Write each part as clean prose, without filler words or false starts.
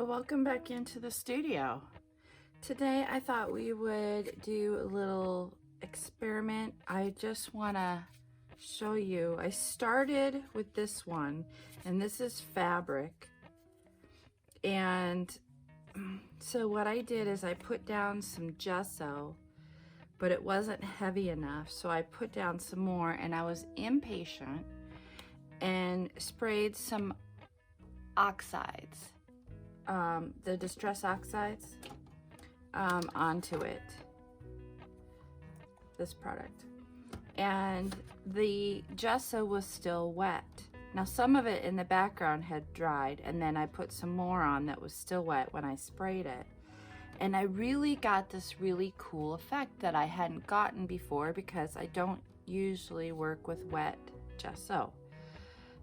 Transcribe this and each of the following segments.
Hello, welcome back into the studio. Today I thought we would do a little experiment. I just want to show you. I started with this one, and this is fabric. And so what I did is I put down some gesso, but it wasn't heavy enough. So I put down some more, and I was impatient and sprayed some oxides. The Distress Oxides onto it, this product, and the gesso was still wet. Now some of it in the background had dried, and then I put some more on that was still wet when I sprayed it, and I really got this really cool effect that I hadn't gotten before because I don't usually work with wet gesso.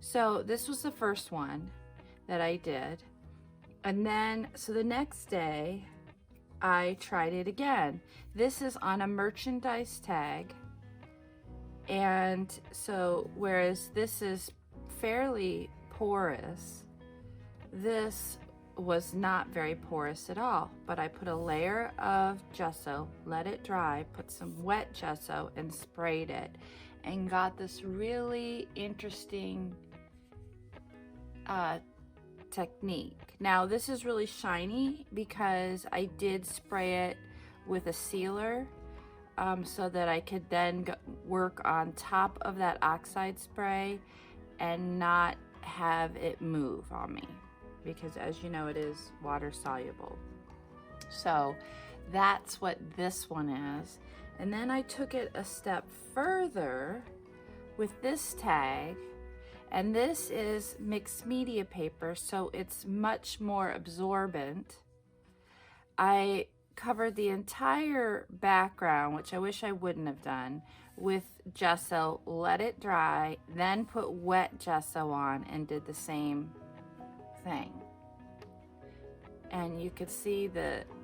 So this was the first one that I did. And then, so the next day, I tried it again. This is on a merchandise tag. And so, whereas this is fairly porous, this was not very porous at all. But I put a layer of gesso, let it dry, put some wet gesso, and sprayed it. And got this really interesting technique. Now this is really shiny because I did spray it with a sealer so that I could then work on top of that oxide spray and not have it move on me, because as you know, it is water soluble. So that's what this one is. And then I took it a step further with this tag. And this is mixed media paper, so it's much more absorbent. I covered the entire background, which I wish I wouldn't have done, with gesso, let it dry, then put wet gesso on and did the same thing. And you could see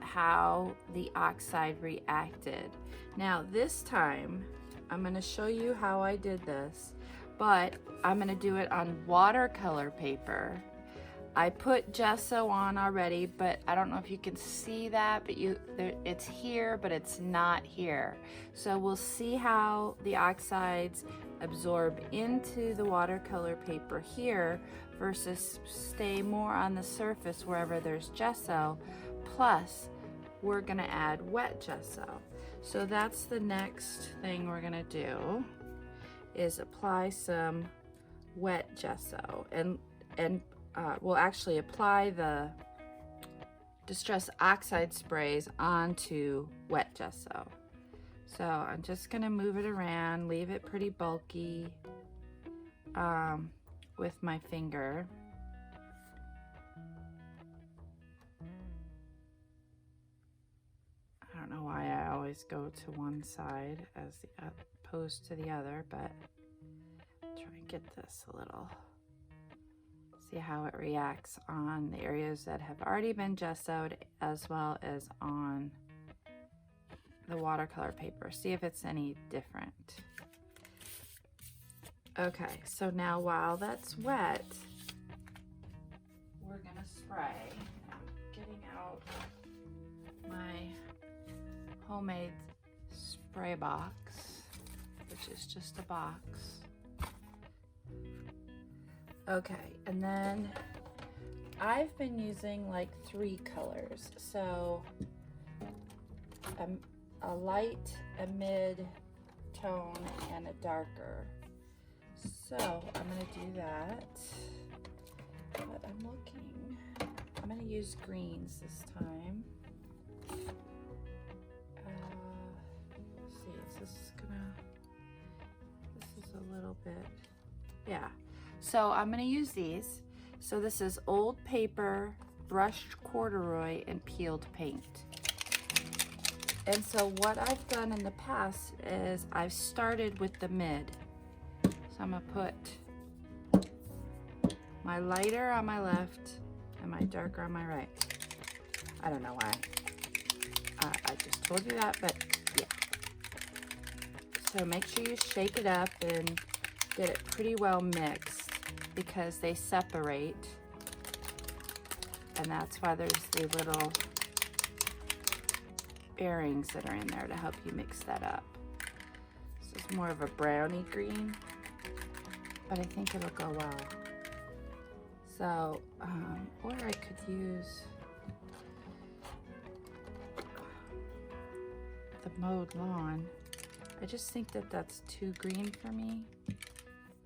how the oxide reacted. Now this time, I'm gonna show you how I did this, but I'm gonna do it on watercolor paper. I put gesso on already, but I don't know if you can see that, but it's here, but it's not here. So we'll see how the oxides absorb into the watercolor paper here versus stay more on the surface wherever there's gesso. Plus, we're gonna add wet gesso. So that's the next thing we're gonna do, is apply some wet gesso, and we'll actually apply the Distress Oxide sprays onto wet gesso. So I'm just gonna move it around, leave it pretty bulky with my finger. I don't know why I always go to one side as opposed to the other, but try and get this a little, see how it reacts on the areas that have already been gessoed as well as on the watercolor paper. See if it's any different. Okay, so now while that's wet, we're gonna spray. I'm getting out my homemade spray box, which is just a box. Okay, and then I've been using like 3 colors. So a light, a mid-tone, and a darker. So I'm gonna do that, but I'm gonna use greens this time. Let's see, this is a little bit, yeah. So I'm gonna use these. So this is old paper, brushed corduroy, and peeled paint. And so what I've done in the past is I've started with the mid. So I'm gonna put my lighter on my left and my darker on my right. I don't know why. I just told you that, but yeah. So make sure you shake it up and get it pretty well mixed, because they separate. and that's why there's the little bearings that are in there to help you mix that up. This is more of a brownie green, but I think it'll go well. So, or I could use the mowed lawn. I just think that that's too green for me.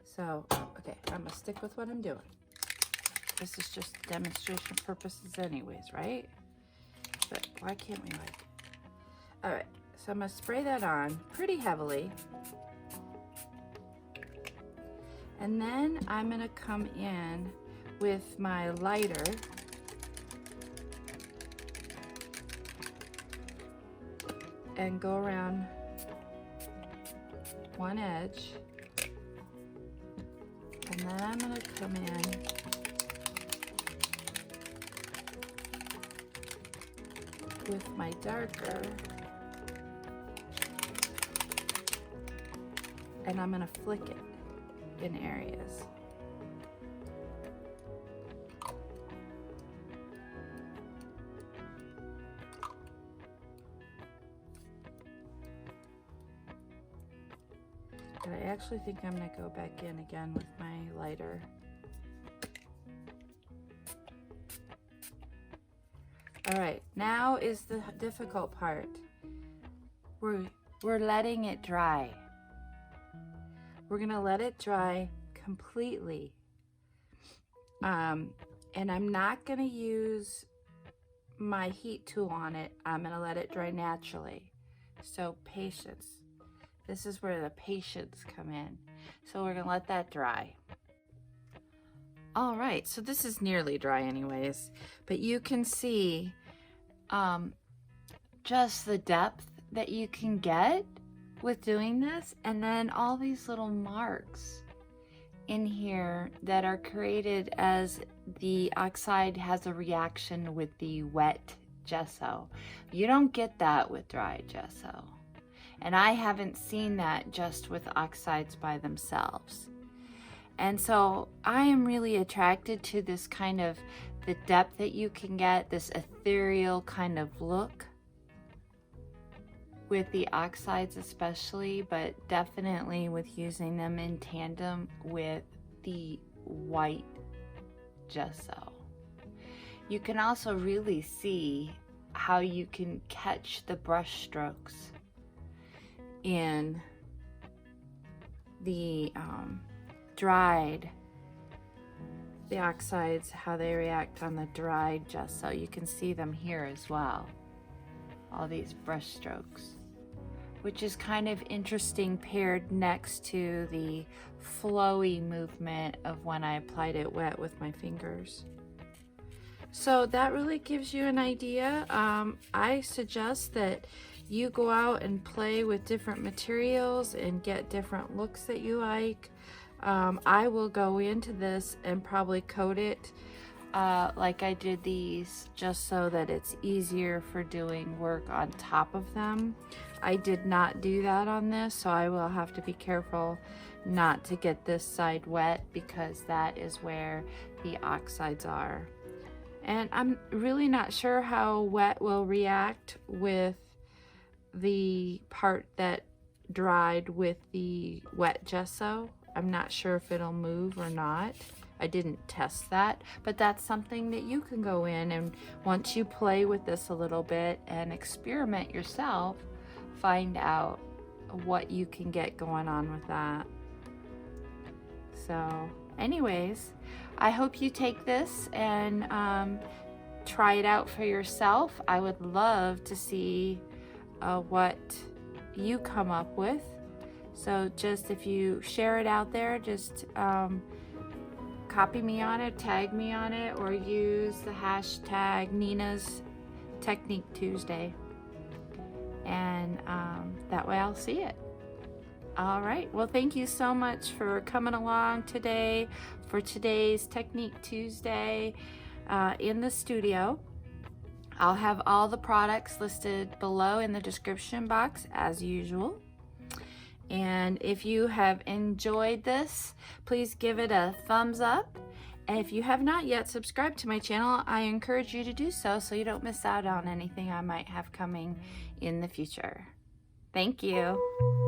So, okay, I'm gonna stick with what I'm doing. This is just demonstration purposes anyways, right? But why can't we like it? All right, so I'm gonna spray that on pretty heavily. And then I'm gonna come in with my lighter and go around one edge, and then I'm going to come in with my darker, and I'm going to flick it in areas. But I actually think I'm going to go back in again with my lighter. All right, now is the difficult part. We're letting it dry. We're going to let it dry completely. And I'm not going to use my heat tool on it. I'm going to let it dry naturally. So patience. This is where the patience come in. So we're gonna let that dry. All right, so this is nearly dry anyways, but you can see just the depth that you can get with doing this, and then all these little marks in here that are created as the oxide has a reaction with the wet gesso. You don't get that with dry gesso. And I haven't seen that just with oxides by themselves. And so I am really attracted to this kind of the depth that you can get, this ethereal kind of look with the oxides especially, but definitely with using them in tandem with the white gesso. You can also really see how you can catch the brush strokes in the the oxides, how they react on the dried gesso. You can see them here as well, all these brush strokes, which is kind of interesting paired next to the flowy movement of when I applied it wet with my fingers. So that really gives you an idea. I suggest that you go out and play with different materials and get different looks that you like. I will go into this and probably coat it like I did these, just so that it's easier for doing work on top of them. I did not do that on this, so I will have to be careful not to get this side wet, because that is where the oxides are. And I'm really not sure how wet will react with the part that dried with the wet gesso. I'm not sure if it'll move or not. I didn't test that, but that's something that you can go in, and once you play with this a little bit and experiment yourself, find out what you can get going on with that. So anyways, I hope you take this and try it out for yourself. I would love to see what you come up with. So just if you share it out there, just copy me on it, tag me on it, or use the hashtag ninastechniquetuesday, and that way I'll see it. All right, well, thank you so much for coming along today for today's Technique Tuesday in the studio. I'll have all the products listed below in the description box as usual. And if you have enjoyed this, please give it a thumbs up And if you have not yet subscribed to my channel, I encourage you to do so you don't miss out on anything I might have coming in the future. Thank you.